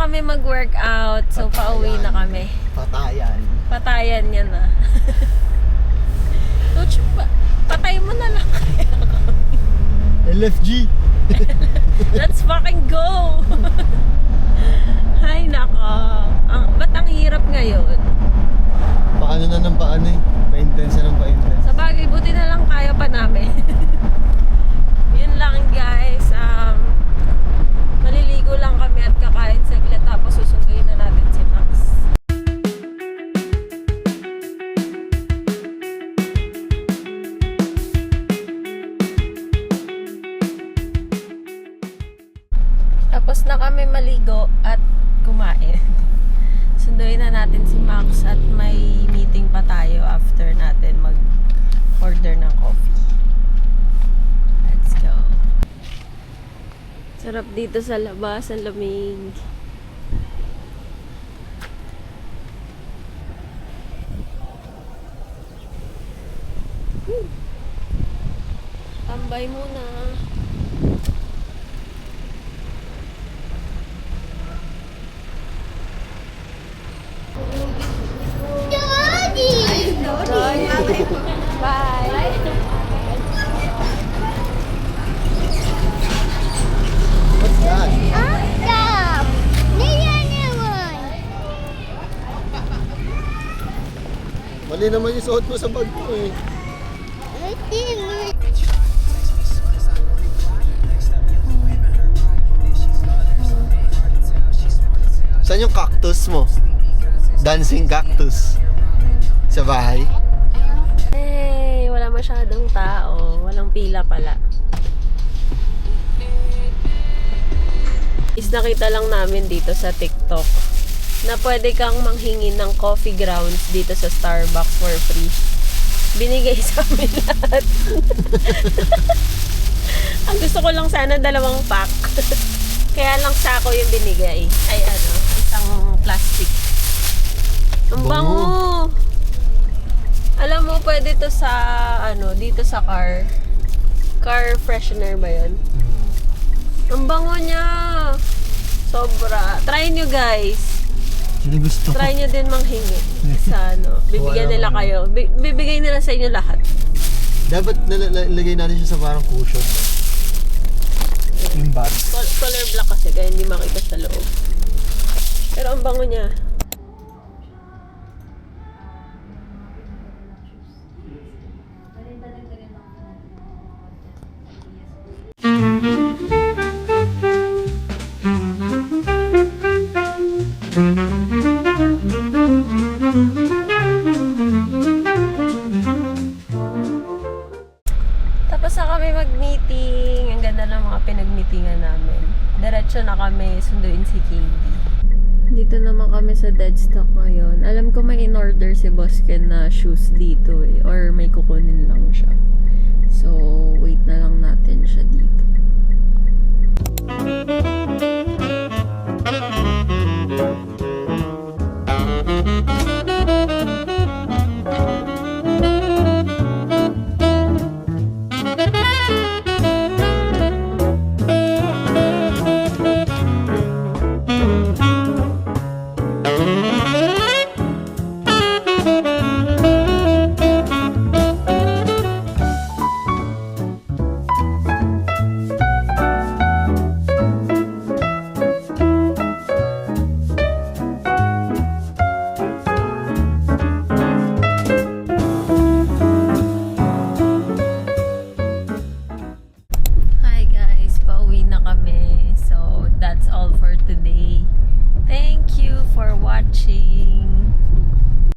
kami mag-workout. So, pauwi na kami. Patayan. Patayan yan na. Coach, patay mo na lang kaya. LFG. Let's fucking go! Hay nako. Ba't ang hirap ngayon? Paano na ng paano eh. Pa-intense na ng pa-intense. Sa bagay, buti na lang kaya pa namin. Yun lang guys. Maliligo lang kami at kakain saglit tapos susunduin na natin si Max. Tapos na kami maligo at kumain. Sunduin na natin si Max at may meeting pa tayo after natin mag-order ng coffee. Let's go. Sarap dito sa labas, ang lamig. Tambay muna. Bye. What's that? Stop! Mali naman yung suot mo sa bag mo eh. Saan yung cactus mo? Dancing cactus. Sa bahay? Hey, wala masyadong tao. Walang pila pala. Is nakita lang namin dito sa TikTok na pwede kang manghingi ng coffee grounds dito sa Starbucks for free. Binigay sa amin lahat. Ang gusto ko lang sana 2 pack. Kaya lang sako yung binigay. Ay isang plastic. Ang bango! Alam mo, pwede to sa, dito sa car. Car freshener ba yun? Ang bango niya! Sobra. Try nyo guys. Sino gusto? Try nyo din manghingi. Sa bibigyan nila kayo. Bibigay nila sa inyo lahat. Dapat nalagay natin siya sa parang cushion. Yung bag. Color black kasi, kaya hindi makita sa loob. Pero ang bango niya. Tapos na kami mag-meeting. Ang ganda ng mga pinag-meetingan namin. Diretso na kami sunduin si Katie. Dito naman kami sa Deadstock ngayon. Alam ko may in-order si Boss Ken na shoes dito eh. Or may kukunin lang siya. So, wait na lang natin siya dito. Hi guys, pauwi na kami. So, that's all for today. Thank you for watching.